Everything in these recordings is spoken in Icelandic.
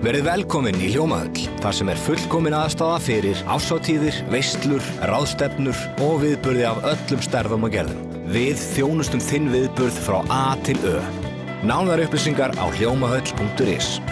Verið velkomin í Hljómahöll, þar sem fullkomin aðstaða fyrir árshátíðir, veislur, ráðstefnur og viðburði af öllum stærðum og gerðum. Við þjónustum þinn viðburð frá A til Ö. Nánari upplýsingar á hljómahöll.is.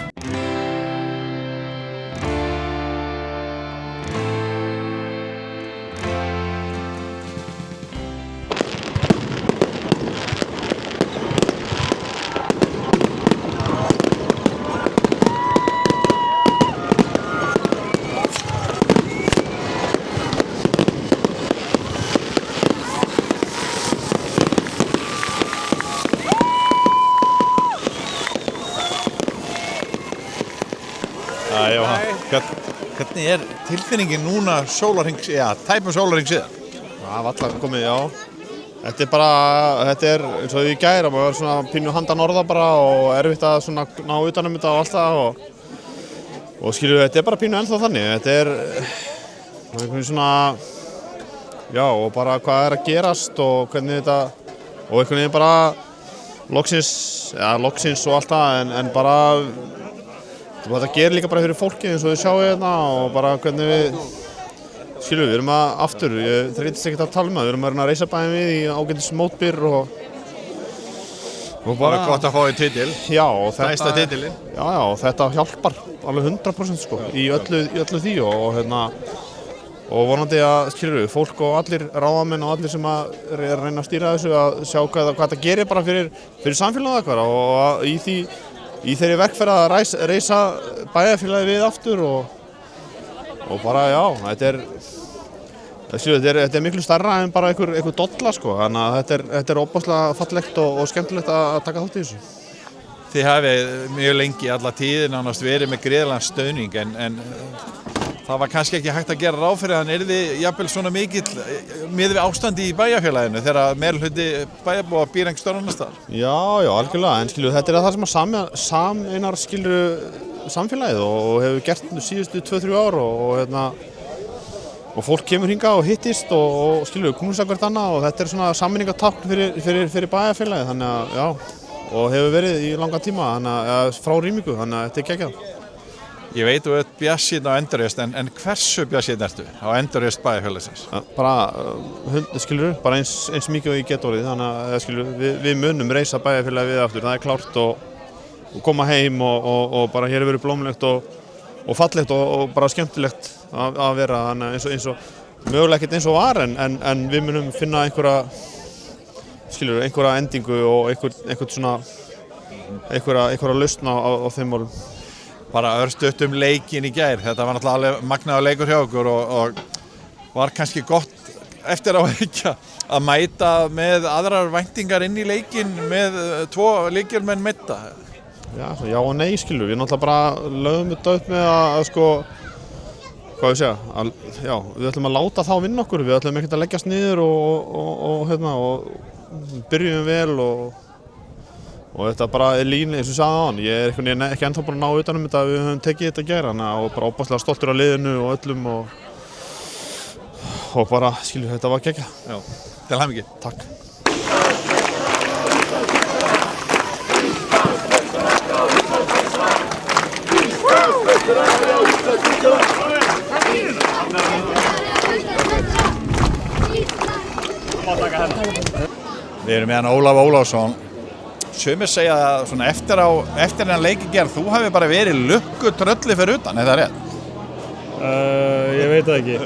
Hvernig tilfinningin núna sólarhrings, tæpum sólarhring síðan? Það var alltaf komið, já. Þetta er eins og í gær, maður var svona pínu handan orða bara og erfitt að svona ná utanum þetta og allt það og skilju, þetta er bara pínu ennþá þannig. Þetta er einhvern svona, já, og bara hvað er að gerast og hvernig þetta, og einhvern veginn bara loksins og allt það, en bara þetta gerir líka bara fyrir fólki eins og þið sjáu hérna og bara hvernig við erum að aftur, ég þreytist ekkert að tala um það, við erum að reisa bæðin við í ágætis mótbyr og bara gott að fá í titil. Já, og Næsta titilinn. Já, og þetta hjálpar alveg 100% sko, í öllu því og vonandi að fólk og allir ráðamenn og allir sem að reyna að stýra þessu að sjá hvað þetta gerir bara fyrir samfélagið okkar og í þeirri verkferð að reisa bæjarfélagið við aftur og bara, já, þetta er miklu stærra en bara einhver dolla, sko, þannig að þetta er óbáslega fallegt og skemmtilegt að taka þátt í þessu. Þið hafið mjög lengi alla tíðin nánast verið með gríðarlegan stuðning en það var kannski ekki hægt að gera ráð fyrir að hann yrði jafnvel svona mikill miðað við ástandi í bæjarfélaginu þegar meirihluti bæjarbúa býr einhvers staðar annars staðar. Já, algjörlega, en þetta er það sem að sameinar samfélagið og hefur gert síðustu 2-3 ár og fólk kemur hingað og hittist og knúsa hvert annað og þetta er svona sameiningartákn fyrir bæjarfélagið, þannig að, já, og hefur verið í langa tíma, frá rýmingu, þannig að þetta er geggjað. Ég veit þú ert bjartsýnn á endurreisn, en hversu bjartsýnn ertu á endurreisn bæjarfélagsins? Bara eins mikið og ég get orðið, þannig að við munum reisa bæjarfélagið við aftur, það er klárt og koma heim og bara hér hefur verið blómlegt og fallegt og bara skemmtilegt að vera, þannig eins og mögulega ekkert eins og var, en við munum finna einhverja endingu og einhverja lausn á þeim málum. Bara örstutt leikinn í gær, þetta var náttúrulega alveg magnaður leikur hjá okkur og var kannski gott eftir á að mæta með aðrar væntingar inn í leikinn með 2 lykilmenn meidda. Já og nei, við náttúrulega bara lögum þetta upp með við ætlum að láta þá vinna okkur, við ætlum ekkert að leggjast niður og byrjum vel og þetta bara er línu eins og ég sagði á hann. Ég er ekki ennþá búin að ná utanum þetta, við höfum tekið þetta að gera og bara óbáslega stoltur af liðinu og öllum og bara, þetta var geggjað. Já, til hamingju. Takk. Við erum með hann Ólaf Ólafsson. Sumir segja að svona eftir hann leikigerð, þú hafi bara verið lukkutrölli fyrir utan, er það rétt? Ég veit það ekki.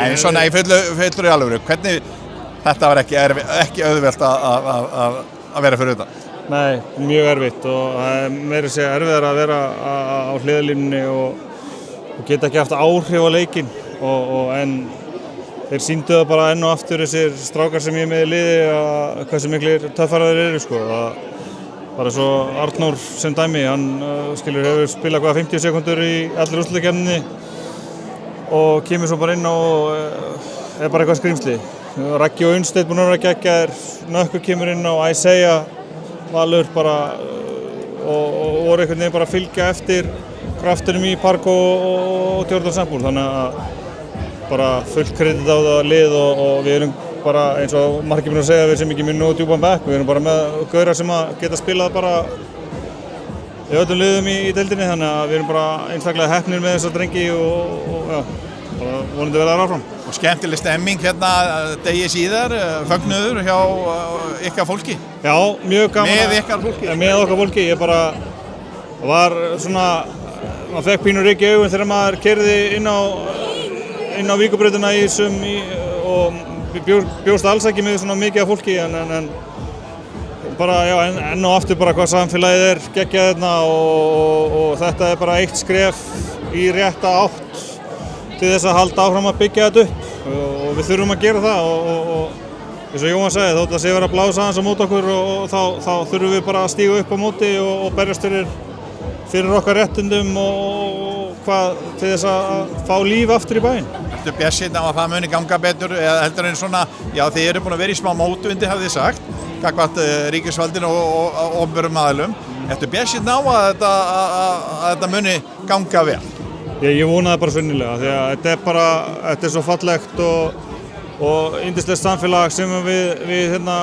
En svona í fullur í alvöru, hvernig þetta var ekki auðvelt að vera fyrir utan? Nei, mjög erfitt og það er meira að segja erfiðar að vera á hliðarlínunni og geta ekki haft áhrif á leikinn en þeir sýndu það bara enn og aftur þessir strákar sem ég er með í liði að hversu miklir töffarar þeir eru, sko. Bara svo Arnór sem dæmi, hann hefur spilað 50 sekúndur í allir úrslitakeppninni og kemur svo bara inn og er bara eitthvað skrýmsli. Raggi og Unnsteinn búin að vera geggjaðir, Nökkur kemur inn á Isaiah, Valur bara og voru einhvern veginn bara að fylgja eftir kraftinum í Park og Tjörður Sambúr, þannig að bara fullt kredit á það lið og við erum bara eins og margir búin að segja við sem ekki minn og djúpan bekk, við erum bara með gauðra sem að geta spilað bara í öllum liðum í deildinni, þannig að við erum bara einstaklega heppnir með þessa drengi og já, bara vonandi verða þar áfram. Og skemmtileg stemming hérna degi síðar, fögnuður hjá ykkar fólki. Já, mjög gaman. Með ykkar fólki? Með okkar fólki, ég bara var svona, maður fekk pínur ryk í augun þegar maður keyrði inn á Víkurbrautina og bjóst alls ekki með svona mikið af fólki en bara, já, enn og aftur bara hvað samfélagið er geggjað hérna og þetta er bara eitt skref í rétta átt til þess að halda áfram að byggja þetta upp og við þurfum að gera það og eins og Jóhann sagði, þótt að sé verið að blása aðeins á móti okkur og þá þurfum við bara að stíga upp á móti og berjast fyrir okkar réttindum og hvað til þess að fá líf aftur í bæinn. Ertu bjartsýnn á að það muni ganga betur eða heldur en svona, já þið eru búin að vera í smá mótvindi hafið þið sagt, gagnvart ríkisvaldinu og opinberum aðilum. Ertu bjartsýnn á að þetta muni ganga vel? Ég vona það bara sunnilega því að þetta er svo fallegt og yndislegt samfélag sem við hérna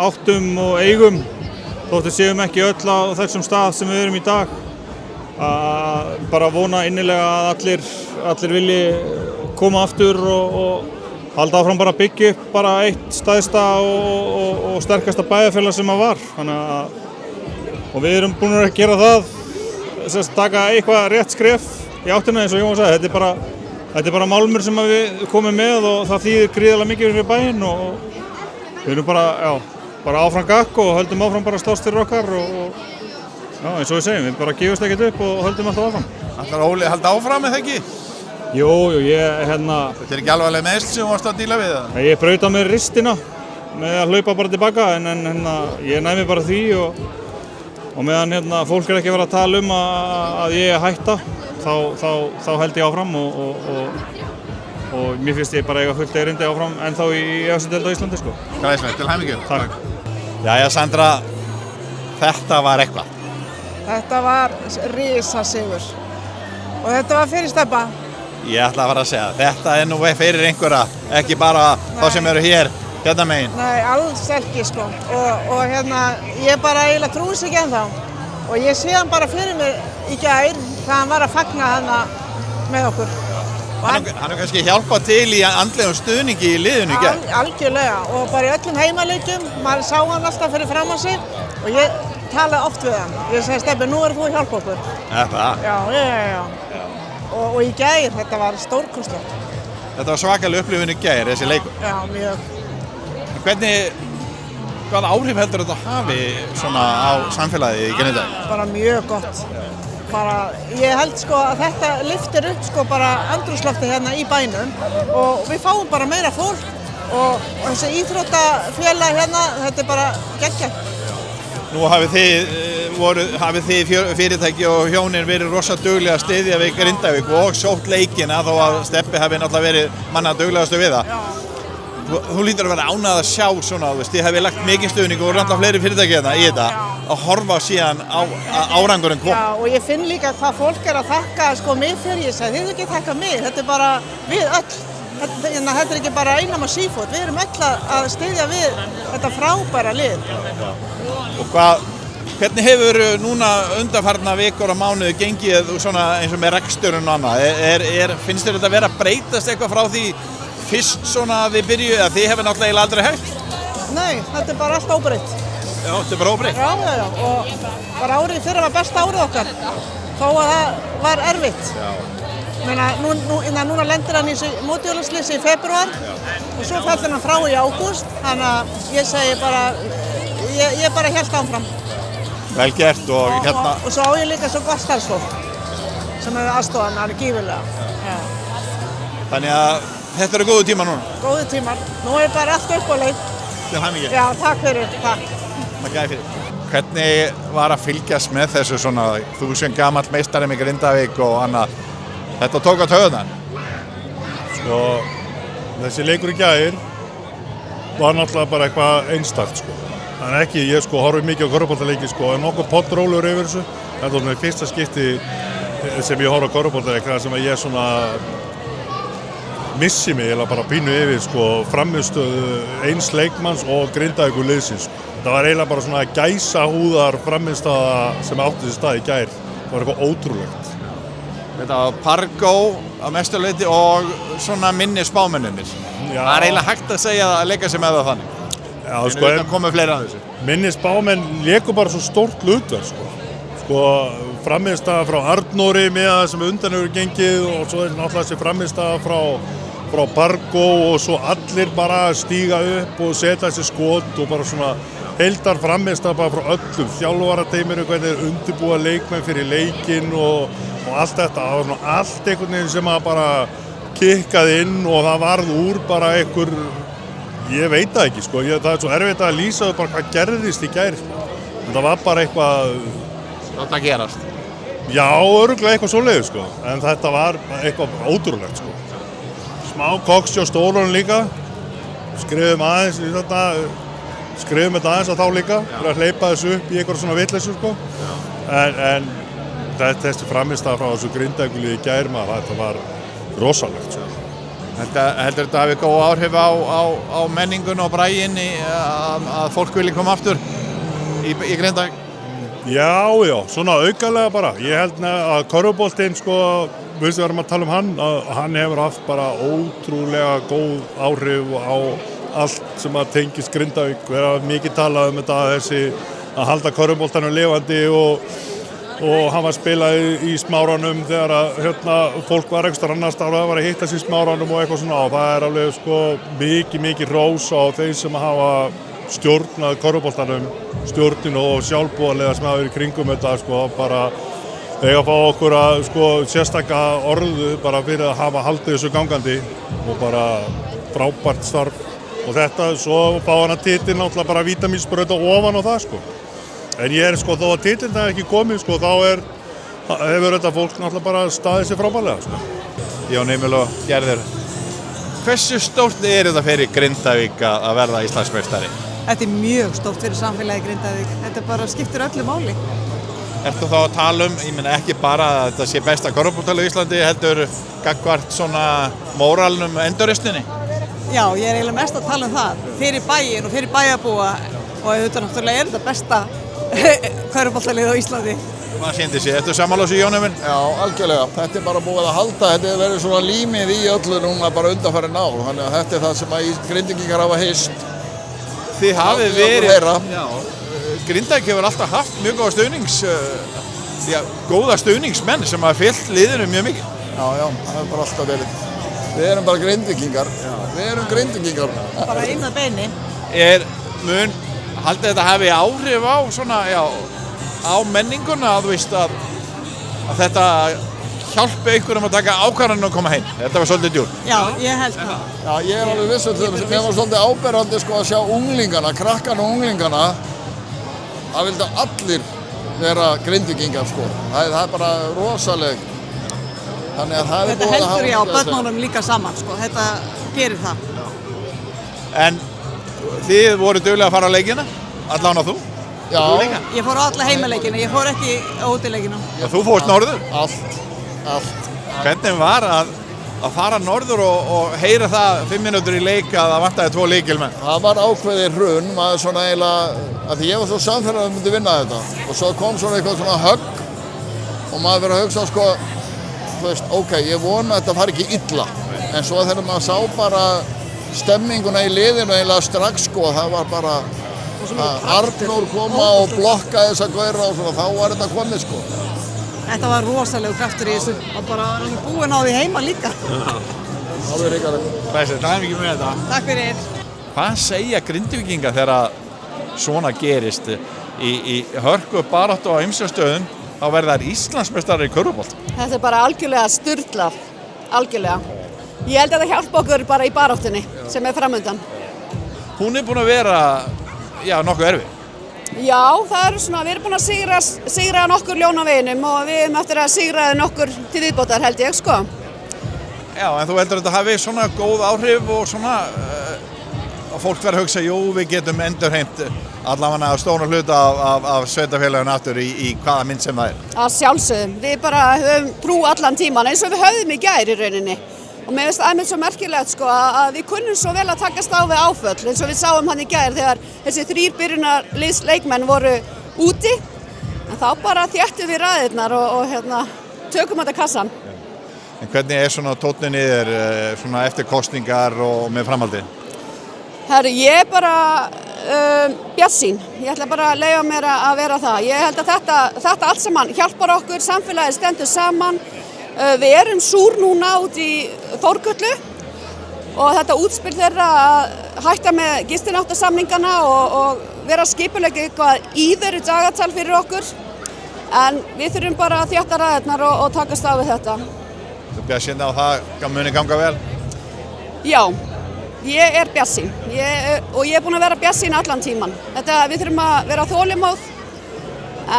áttum og eigum þótt við séum ekki öll á þessum stað sem við erum í dag. Að bara vona innilega að allir vilji koma aftur og halda áfram bara að byggja upp bara eitt stærsta og sterkasta bæjarfélag sem var. Og við erum búin að gera það, taka eitthvað rétt skref í áttina eins og Jóhann sagði. Þetta er bara málmur sem við komum með og það þýðir gríðarlega mikið fyrir bæinn og við erum bara áfram gakk og höldum áfram bara að slást fyrir okkar og já, eins og við segjum, við bara gefumst ekkert upp og höldum alltaf áfram. Ætlar Óli að halda áfram eða ekki? Jú, Þetta er ekki alvarleg meiðsl sem þú varst að díla við það? Ég braut á mér ristina með að hlaupa bara tilbaka en ég næmi bara því og meðan fólk er ekki að vera að tala um að ég er hætta þá held ég áfram og mér finnst ég bara eiga fullt erindi áfram ennþá í efstu deild á Íslandi sko. Glæsilegt, til hamingju. Takk. Jæja Sandra, þetta var eitthvað. Þetta var risasigur og þetta var fyrir stefna. Ég ætla að fara að segja, þetta er nú fyrir einhverja, ekki bara þá sem eru hérna megin. Nei, alls ekki sko og ég bara eiginlega trúi sig ekki ennþá og ég sé hann bara fyrir mér í gær þegar hann var að fagna með okkur. Hann er kannski hjálpað til í andlegum stuðningi í liðinu í gær. Algjörlega og bara í öllum heimaleikjum, maður sá hann alltaf fyrir fram á sig og ég talaði oft við hann. Ég segi Stebbi, nú þú að hjálpa okkur. Það? Já. Og í gær, þetta var stórkostlegt. Þetta var svakaleg upplifun í gær, þessi leikur. Já, mjög. Hvaða áhrif heldur þetta hafi svona á samfélagið í Grindavík? Bara mjög gott. Ég held sko að þetta lyftir upp sko bara andrúmsloftið hérna í bænum og við fáum bara meira fólk og þessi íþróttafélag hérna, þetta er bara geggjað. Nú hafið þið fyrirtæki og hjónin verið rosa duglega að styðja við Grindavík og sótt leikina þó að Stebbi hafi náttúrulega verið manna duglegastu við það. Þú lítur að vera ánægð að sjá svona, þið hefði lagt mikið stuðning og náttúrulega fleiri fyrirtæki hérna í þetta að horfa síðan á árangurinn kom. Já, og ég finn líka hvað fólk er að þakka sko mig fyrir, ég segi, þið ekki þakka mig, þetta er bara við öll. Þetta er ekki bara Einam og Seafood, við erum öll að styðja við þetta frábæra lið. Og hvernig hefur núna undanfarna vikur og mánuði gengið svona eins og með reksturinn og annað? Finnst þér þetta vera að breytast eitthvað frá því fyrst svona að þið byrjuð, að þið hefur náttúrulega aldrei hægt? Nei, þetta er bara allt óbreytt. Já, þetta er bara óbreytt? Já, og bara árið fyrra var besta árið okkar, þó að það var erfitt. Já. Núna lendir hann í mótjóðarslysi í febrúar og svo fellur hann frá í ágúst, þannig að ég segi bara, ég bara hélt áfram. Vel gert og hérna... Og svo á ég líka svo gott starfsfólk sem hefur aðstofað hann gífurlega. Já. Þannig að þetta eru góðu tímar núna? Góðu tímar. Nú er bara allt upp á leið. Til hamingju. Já, takk fyrir. Takk. Fyrir. Hvernig var að fylgjast með þessu svona, þú sem gamall meistari með Grindavík og annað, þetta tók á taugarnar? Sko, þessi leikur í gær var náttúrulega bara eitthvað einstakt sko. Þannig ekki, ég sko horfi mikið á körfuboltaleiki sko, en nokkuð poddrólur yfir þessu. Þetta var fyrsta skipti sem ég horfi á körfuboltaleik, þar sem ég svona missi mig eða bara pínu yfir sko, framistöðu eins leikmanns og Grindavíkur liðsins sko. Þetta var eiginlega bara svona gæsahúðar frammistaða sem átti sér stað í gær. Það var eitthvað ótrúlegt. Þetta var Pargo á mestu leyti og svona minni spámennir. Já. Það er eiginlega hægt að segja að leika sem eða þannig. Já, En auðvitað komu fleiri að þessu. minni spámenn léku bara svo stórt hlutverk, sko. Sko, frammistaða frá Arnóri með það sem undan hefur gengið og svo er náttúrulega þessi frammistaða frá Pargo og svo allir bara stíga upp og setja þessi skot og bara svona heildar frammistaða bara frá öllum þjálfarateyminu, hvernig þeir undirbúa leikmenn fyrir leikinn og allt þetta. Það var svona allt einhvern veginn sem að bara kikkaði inn og það varð úr bara einhver, ég veit það ekki, sko. Það er svo erfitt að lýsa bara hvað gerðist í gær, sko. Það var bara eitthvað. Þetta gerast. Já, örugglega eitthvað svoleiðis, sko. En þetta var eitthvað ótrúlegt, sko. Smá koks hjá stólunum líka. Skrifum þetta aðeins að þá líka. Fyrir að hleypa þessu upp í eitthvað svona vitleysu, sko. En þessi frammistaða frá þessu Grindavíkurliði í gær, þetta var rosalegt, sko. Heldur þetta hafi góð áhrif á menningun og braginn að fólk vilji koma aftur í Grindavík? Já, svona aukalega bara. Ég held að körfuboltinn, sko, við erum að tala um hann, að hann hefur haft bara ótrúlega góð áhrif á allt sem að tengist Grindavík. Við erum mikið talað um þetta, þessi að halda körfuboltanum lifandi og hann var spilað í Smáranum þegar að fólk var einhvers staðar annars staðar og það var að hittast í Smáranum og eitthvað svona og það er alveg, sko, mikið hrós á þeir sem hafa stjórnað körfuboltanum, stjórnin og sjálfboðaliðar sem hafa verið í kringum þetta, sko, bara eiga að fá okkur að, sko, sérstaka orðu bara fyrir að hafa haldið þessu gangandi og bara frábært starf og þetta, svo fá hann að titil náttúrulega bara vítamínsbrauta ofan á það, sko. En ég er, sko, þó að titilin er ekki komið, sko, þá hefur þetta fólk náttúrulega bara staðið sér frábærlega, sko. Jón Emil og Gerður, hversu stórt er þetta fyrir Grindavík að verða Íslandsmeistari? Þetta er mjög stórt fyrir samfélagi Grindavík. Þetta bara skiptir öllu máli. Ertu þá að tala um, ég meina ekki bara að þetta sé besta körfuboltalið í Íslandi, heldur gagnvart svona móralnum endurreisninni? Já, ég er eiginlega mest að tala um það. Fyrir bæinn og fyrir bæjarbúa og auðvitað náttúrulega er þetta besta körfuboltalið á Íslandi. Hvað sýndi sig? Ertu sammála þessu, Jón Emil? Já, algjörlega. Þetta er bara búið að halda, þetta er verið svona límið í öllu núna bara undanfarin ár. Þannig að þetta er það sem að Grindvíkingar hafa hist. Þið hafið verið, Grindavík hefur alltaf haft mjög góða stuðningsmenn sem hafa fyllt liðinu mjög mikið. Já, það hefur bara alltaf verið. Við erum bara Grindvíkingar. Við erum Grindvíkingar. Bara einn að beini. Haldið þetta hafi áhrif á svona, á menninguna að þú veist að þetta hjálpi einhverjum að taka ákvarðanir og koma heim. Þetta var svolítið djúpt. Já, ég held það. Já, ég er alveg viss um þetta. Mér var svolítið áberandi, sko, að sjá unglingana, krakkana og unglingana. Það vildi allir vera Grindvíkingar, sko. Það er bara rosaleg. Þannig að það er Þetta heldur ég á börnunum líka saman, sko. Þetta gerir það. En þið voru duglega að fara á leikina, allan á þú? Já. Ég fór á alla heimaleikina, ég fór ekki á útileikina. Og þú fórst norður? Allt. Hvernig var að fara norður og heyra það 5 mínútur í leik að það vantaði 2 lykilmenn? Það var ákveðið hrun, maður svona eiginlega, að því ég var svo samferðað að við myndum vinna þetta. Og svo kom svona eitthvað svona högg og maður verið að hugsa, sko, þú veist, ok, ég vona að þetta fari ekki illa. En svo þegar maður sá bara stemminguna í liðinu eiginlega strax, sko, það var bara að Arnór koma og blokka þessa gauðra og svona, þá var þetta komið, sko. Þetta var rosalegu kraftur í þessu og bara búin á því heima líka. Alveg ríkari. Bæsir, það er mikið með þetta. Takk fyrir. Hvað segja Grindvíkingar þegar svona gerist í hörku baráttu á ýmsum stöðum þá verða þær Íslandsmeistarar í körfubolta? Þetta er bara algjörlega sturlað, algjörlega. Ég held að það hjálpa okkur bara í baráttunni sem er framöndan. Hún er búin að vera, nokkuð erfið. Já, það eru svona, við erum búin að sigra nokkur ljón á veginum og við erum eftir að sigra nokkur til viðbótar held ég, sko. Já, en þú heldur að þetta hafi svona góð áhrif og svona að fólk verður að hugsa, jú, við getum endurheimt allavega að stóna hluta af sveitafélaginu aftur í hvaða mynd sem það er. Að sjálfsögum, við bara höfum trú allan tíman eins og við höfðum í gær í rauninni. Og mér finnst það einmitt svo merkilegt sko að við kunnum svo vel að takast á við áföll eins og við sáum hann í gær þegar þessi 3 byrjunarliðsleikmenn voru úti. En þá bara þéttum við raðirnar og tökum þetta kassan. En hvernig svona tónninn í þér svona eftir kosningar og með framhaldi? Herru, ég bara bjartsýn. Ég ætla bara að leyfa mér að vera það. Ég held að þetta allt saman hjálpar okkur, samfélagið stendur saman. Við erum súr núna út í Þórgöllu og þetta útspil þeirra að hætta með gistináttasamningana og vera skipulegja eitthvað íveru dagatal fyrir okkur. En við þurfum bara að þétta raðirnar og takast á við þetta. Þú bjartsýn á það muni ganga vel? Já, ég er bjartsýn og ég er búin að vera bjartsýn allan tíman. Við þurfum að vera þolinmóð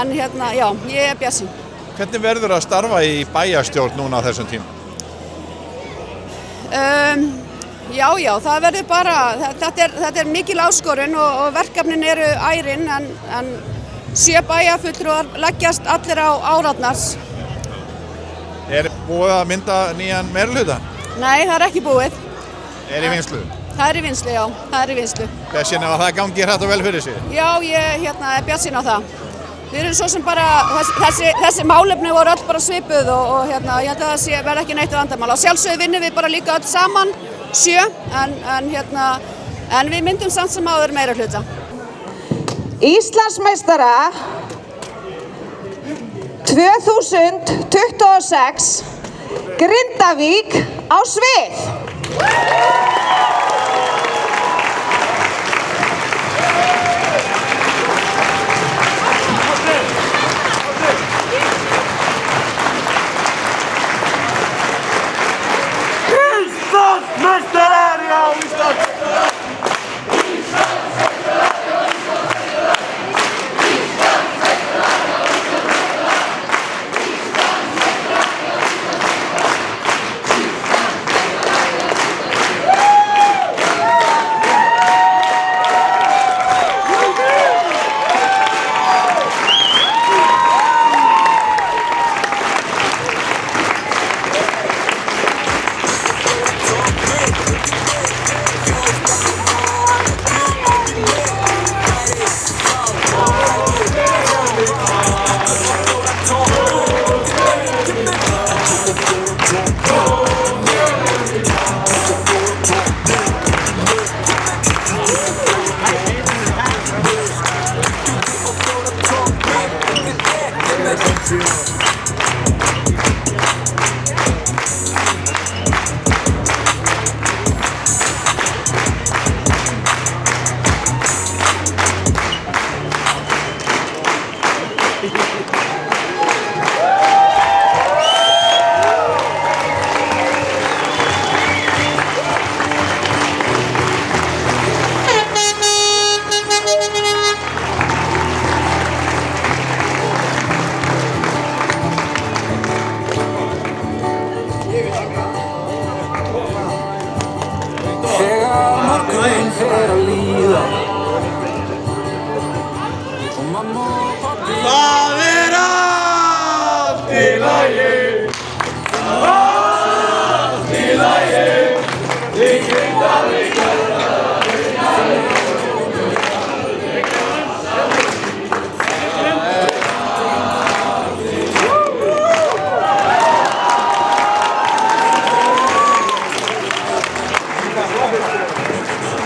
en já, ég er bjartsýn. Hvernig verður að starfa í bæjarstjórn núna á þessum tíma? Já, það verður bara, þetta er mikil áskorun og verkefnin eru ærin en 7 bæjarfulltrúar leggjast allir á árarnar. Er búið að mynda nýjan meirihluta? Nei, það er ekki búið. Er í vinnslu? Það er í vinnslu, já, það er í vinnslu. Bjartsýn á að það gangi hratt og vel fyrir sig? Já, ég er bjartsýn á það. Við erum svo sem bara, þessi málefni voru öll bara svipuð og ég held að það verði ekki neitt vandamál. Á sjálfsögðu vinnum við bara líka öll saman 7 en við myndum samt sem áður meirihluta. Íslandsmeistara 2026 Grindavík á svið.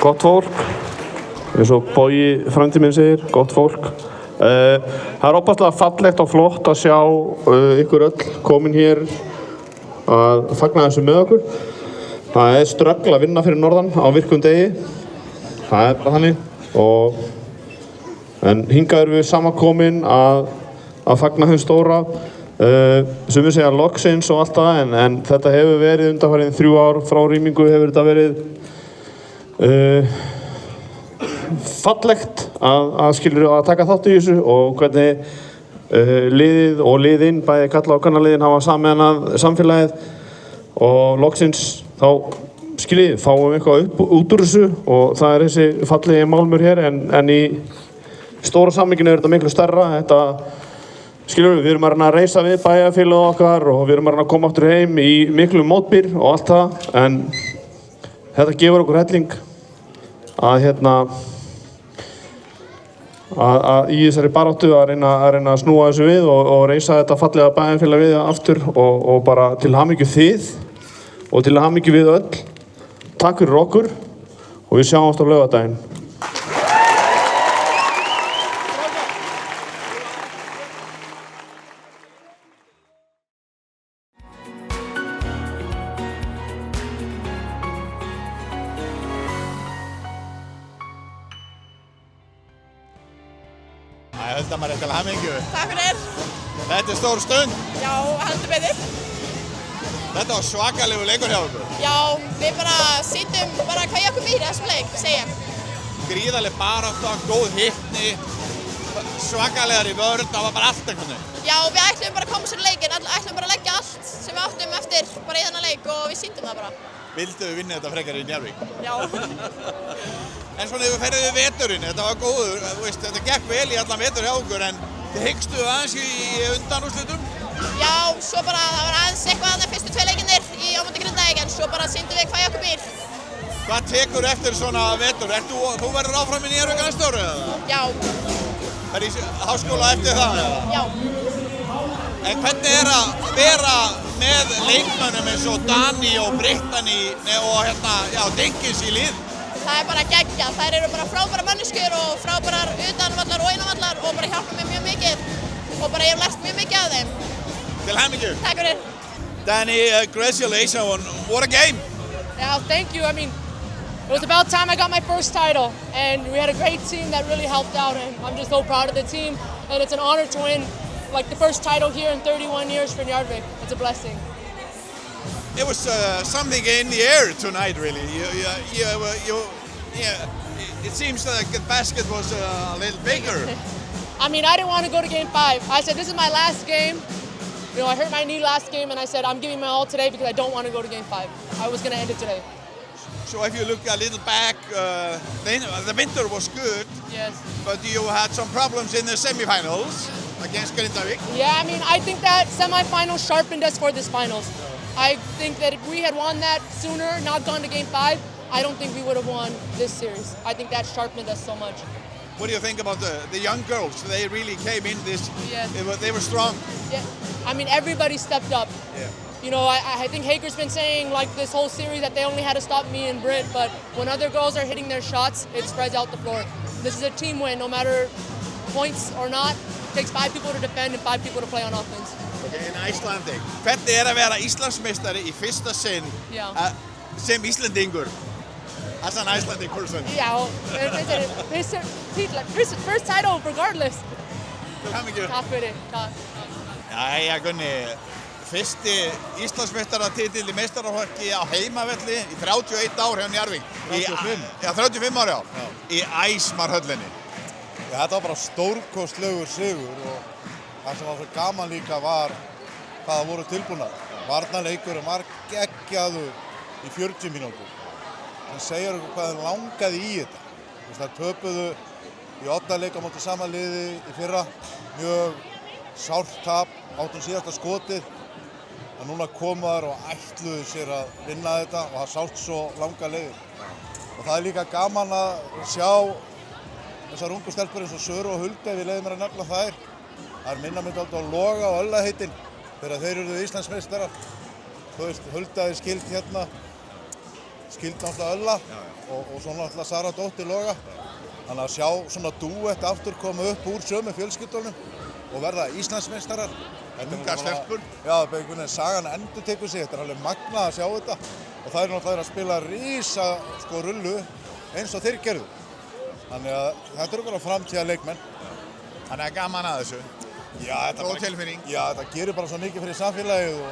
Gott fólk, eins og Bogi frændi minn segir, gott fólk. Það er óbærslega fallegt og flott að sjá ykkur öll komin hér að fagna þessu með okkur. Það er ströggl að vinna fyrir norðan á virkum degi. Það er bara þannig. En hingað erum við samankomin að fagna þeim stóra. Sumir segja loksins og allt það, en þetta hefur verið undanfarið 3 ár frá rýmingu hefur þetta verið fallegt að taka þátt í þessu og hvernig liðið og liðinn, bæði kalla og kannaliðin hafa sameinað samfélagið og loksins þá fáum við eitthvað út úr þessu og það er þessi fallegi málmur hér en í stóra sammynginu er þetta miklu stærra. Skilur við erum að reyna að reisa við bæjarfélagið okkar og við erum að reyna að koma aftur heim í miklu mótbyr og allt það, en þetta gefur okkur helling að í þessari baráttu að reyna að snúa þessu við og reisa þetta fallega bæjarfélag við aftur og bara til hamingju þið og til hamingju við öll. Takk fyrir okkur og við sjáumst á laugardaginn. Maður til hamingju. Takk fyrir. Þetta stór stund. Já, heldur betur. Þetta var svakalegu leikur hjá ykkur. Já, við bara sýndum bara hvað okkur býr í þessum leik, segja. Gríðarleg barátta, góð hitni, svakalegar í vörn, það var bara allt einhvern veginn. Já, við ætlum bara að koma sér leikinn, ætlum bara að leggja allt sem við áttum eftir bara í þennan leik og við sýndum það bara. Vildu við vinna þetta frekar í Njarðvík? Já. En svona ef við ferðum við veturinn, þetta var góður, þetta gekk vel í allan vetur hjá okkur, en þið hyggstu aðeins í undanúrslitum? Já, svo bara það var aðeins eitthvað annað fyrstu 2 leikirnir á móti Grindavík, en svo bara sýndum við hvað okkur býr. Hvað tekur eftir svona vetur? Þú verður áfram í Njarðvík næsta ári eða? Já. Það í háskóla eftir það eða? Já. En hvernig að vera með leikmönnum eins og Dani og Brittany og Dinkins í lið? Það bara geggjað, þær eru bara frábærar manneskjur og frábærar utanvallar og innanvallar og bara hjálpa mér mjög mikið og bara ég hef lært mjög mikið af þeim. Til hamingju. Takk fyrir. Dani, congratulations, what a game. Yeah, thank you. I mean, it was about time I got my first title, and we had a great team that really helped out, and I'm just so proud of the team, and it's an honor to win like the first title here in 31 years for Njarðvík. It's a blessing. It was something in the air tonight, really. It seems like the basket was a little bigger. I mean, I didn't want to go to Game 5. I said, this is my last game. You know, I hurt my knee last game, and I said, I'm giving my all today because I don't want to go to Game 5. I was going to end it today. So if you look a little back, the winter was good. Yes. But you had some problems in the semifinals against Grindavík. Yeah, I mean, I think that semifinals sharpened us for this finals. I think that if we had won that sooner, not gone to Game 5, I don't think we would have won this series. I think that sharpened us so much. What do you think about the young girls? They really came in this. Yes. They were strong. Yeah. I mean, everybody stepped up. Yeah. You know, I think Hager's been saying like this whole series that they only had to stop me and Britt, but when other girls are hitting their shots, it spreads out the floor. This is a team win, no matter points or not. It takes 5 people to defend and 5 people to play on offense. Okay, in Íslandi. Hvernig að vera Íslandsmeistari í fyrsta sinn sem Íslendingur? As an Icelandic person. Yeah, first title regardless. Til hamingju. Takk fyrir. Jæja Gunni, fyrsti Íslandsmeistaratitill í meistaraflokki á heimavelli í 31 ár hjá Njarðvík. 35? Já, 35 ár, já. Í Æsmarhöllinni. Já, þetta var bara stórkostlegur sigur og það sem var svo gaman líka var hvað það voru tilbúnar. Varnarleikurinn var geggjaður í 40 mínútur. Það segir okkur hvað þeim langaði í þetta. Það töpuðu í 8 leik á móti sama liði í fyrra. Mjög sárt tap, áttum síðasta skotið. Og núna komaður og ætluðu sér að vinna þetta og það sátt svo langa leiðir. Og það er líka gaman að sjá þessar ungu stelpur eins og Söru og Hulda, við leiðum mér að nefna þær. Það er minna myndi alltaf á Loga og Öllaheitin þegar þeir eru Íslandsmeistarar. Þú veist, Hulda er skild hérna, skild náttúrulega Ölla og svo náttúrulega Sara dóttir Loga. Þannig að sjá svona dúett aftur koma upp úr sömu fjölskyldunum og verða Íslandsmeistarar. Ungar stelpur. Já, sagan endurtekur sig, þetta er alveg magnað að sjá þetta. Og það er náttúrulega að spila rísa rullu eins og þeir gerðu. Þannig að þetta eru bara framtíða leikmenn. Þannig að gaman að þessu. Já, góð tilfinning. Já, þetta gerir bara svo mikið fyrir samfélagið og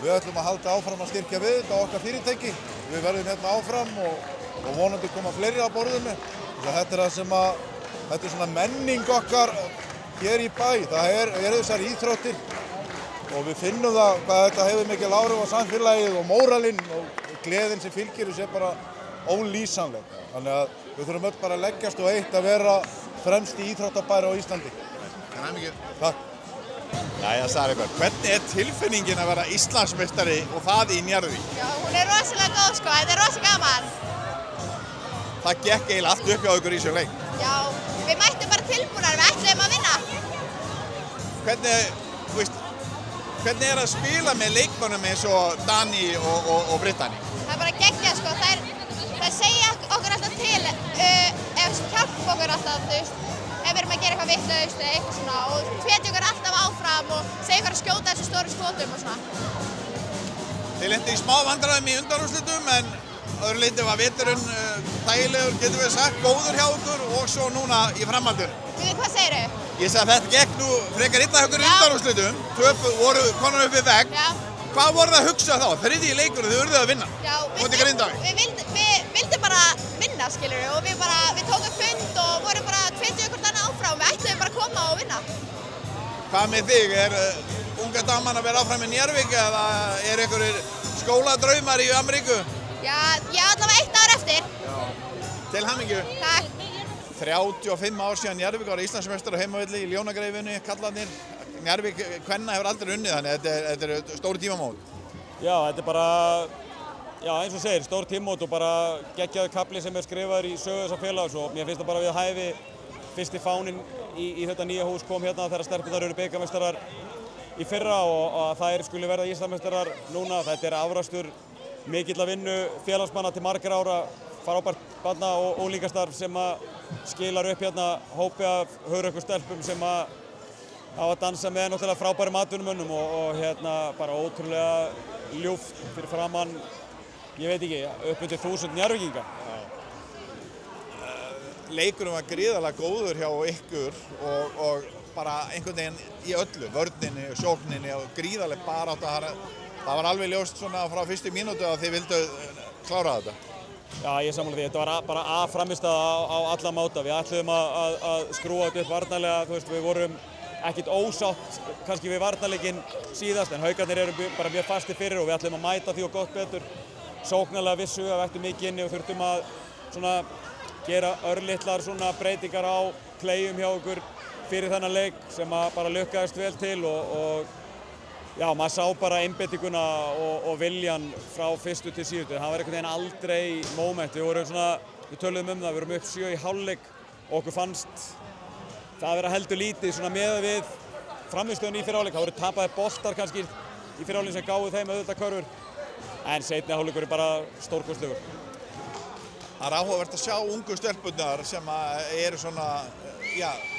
við ætlum að halda áfram að styrkja við þetta okkar fyrirtæki. Við verðum hérna áfram og vonandi koma fleiri á borðinu. Þetta er það sem að, þetta er svona menning okkar hér í bæ. Það eru þessar íþróttir og við finnum það hvað þetta hefur mikil áhrif á samfélagið og móralinn og gleðin sem fylgir þessu er bara ólýsanleg. Þannig að við þurfum öll bara að leggjast og eitt að vera fremst í íþróttabæri á Íslandi. Takk. Takk. Jæja, Sariberg, hvernig tilfinningin að vera Íslandsmeistari og það í Njarðvík? Já, hún rosalega góð sko, þetta rosalega gaman. Það gekk eiginlega allt upp hjá ykkur í þessum leik. Já, við mættum bara tilbúnar, við ætluðum að vinna. Hvernig að spila með leikmönnum eins og Dani og Brittany? Það bara geggjað sko, það segja okkur alltaf til, hjálpa okkur alltaf, þú veist, ef við erum að gera eitthvað vitlaust eða eitthvað svona og hvetja okkur alltaf áfram og segja okkur að skjóta þessu stóru skotum og svona. Þið lentu í smá vandræðum í undanúrslitum en öðru leyti var veturinn þægilegur, getum við sagt, góður hjá okkur og svo núna í framhaldinu. Hvað segirðu? Ég sagði að þetta gekk nú frekar illa hjá okkur í undanúrslitum, voru konar upp við vegg. Hvað voru það að hugsa þá? Þriðji leikur og þið urðuð að vinna. Já, við vildum bara vinna, skilur við, og við tókum fund og vorum bara að hvetja okkur þannig áfram. Við ætluðum bara að koma og vinna. Hvað með þig? Unga daman að vera áfram í Njarðvík eða einhverjir skóladraumar í Ameríku? Já, ég á allavega 1 ár eftir. Til hamingju. Takk. 35 ár síðan Njarðvík var Íslandsmeistari á heimavelli í Ljónagreifunni, kallarnir. Njarðvík kvenna hefur aldrei unnið þannig þetta er stóri tímamót. Já, þetta er bara, eins og segir, stór tímamót og bara geggjaður kafli sem skrifaður í sögu þessa félags og mér finnst það bara við hæfi fyrsti fáninn í þetta nýja hús kom hérna þegar stelpurnar eru bikarmeistarar í fyrra og þær skuli verða Íslandsmeistarar núna. Þetta er afrakstur mikilla vinnu félagsmanna til margra ára, frábært barna- og unglingastarf sem skilar upp hérna hópi af hugrakku stelpum sem á að dansa með náttúrulega frábærum atvinnumönnum og hérna bara ótrúlega ljúft fyrir framann, ég veit ekki, upp undir 1000 Njarðvíkinga. Leikurinn var gríðarlega góður hjá ykkur og bara einhvern veginn í öllu, vörninni, sókninni og gríðarlega barátta. Það var alveg ljóst svona frá fyrstu mínútu að þið vildu klára þetta. Já, ég sammála því. Þetta var bara frammistaða á alla máta. Við ætluðum að skrúa þetta upp varnarlega, þú veist, við vorum ekkert ósátt kannski við varnarleikinn síðast en Haukarnir eru bara mjög fastir fyrir og við ætlum að mæta því og gott betur. Sóknarlega vissu að við ættum mikið inni og þurftum að svona gera örlitlar svona breytingar á klejum hjá okkur fyrir þennan leik sem bara lukkaðist vel til og já, maður sá bara einbeitinguna og viljan frá fyrstu til síðustu. Það var einhvern veginn aldrei moment. Við töluðum það, við vorum upp 7 í hálfleik og okkur fannst það vera heldur lítið svona með við frammistöðun í fyrri hálfleik. Það voru tapaðir boltar kannski í fyrri hálfleik sem gáfu þeim auðvitað körfur. En seinni hálfleikur er bara stórkostlegur. Það er áhugavert að sjá ungu stelpurnar sem eru svona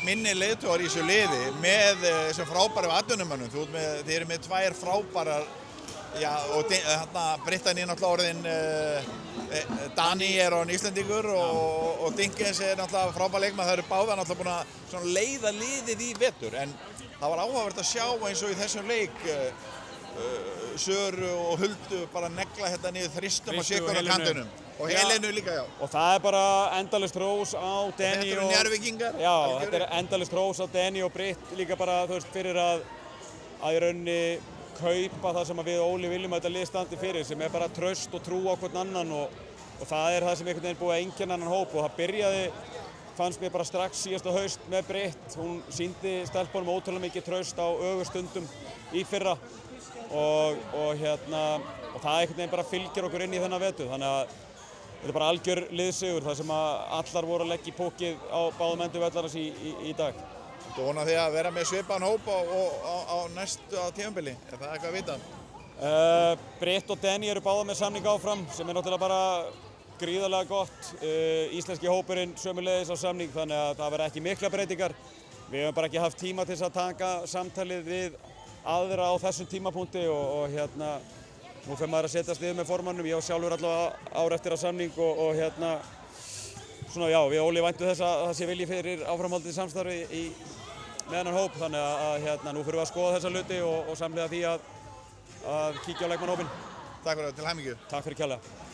minni leiðtogar í þessu liði með þessum frábærum atvinnumönnum. Þið eru með 2 frábærar og Brittany er náttúrulega orðin Dani er orðin Íslendingur og Dinkens er náttúrulega frábær leikmaður. Það eru báðar náttúrulega búin að leiða liðið í vetur en það var áhugavert að sjá eins og í þessum leik Söru og Huldu bara negla hérna niður þristum og sikur á kantinum og Helenu líka, já. Og það er bara endalaust hrós á Deni og Njarðvíkingar. Já, þetta er endalaust hrós á Deni og Britt líka bara, þú veist, fyrir að í rauninni kaupa það sem við Óli viljum að þetta lið standi fyrir sem er bara traust og trú á hvern annan og það er það sem einhvern veginn búið að einkenna annan hóp og það byrjaði, fannst mér bara strax síðasta haust með Britt. Hún sýndi stelpunum ótrúlega mikið traust á ögurstundum í fyrra og það einhvern veginn bara fylgir okkur inn í þennan vetur þannig að þetta er bara algjör liðsigur þar sem að allar voru að leggja í pókið á báðum endum vellarins í dag. Þú vonar því að vera með svipaðan hóp á næstu tímabili, er það eitthvað að vita? Britt og Deni eru báða með samning áfram sem er náttúrulega bara gríðarlega gott. Íslenski hópurinn sömuleiðis á samning þannig að það verða ekki mikla breytingar. Við höfum bara ekki haft tíma til að taka samtalið við aðra á þessum tímapunkti og nú fyrir maður að setjast niður með formannum. Ég var sjálfur allavega ár eftir að samning og við Óli væntum þess að það sé vilji fyrir áframhaldið samstarfi með hennar hóp þannig að nú fyrir við að skoða þessa hluti og samlega því að kíkja á leikmannahópinn. Takk fyrir til hamingju. Takk fyrir kærlega.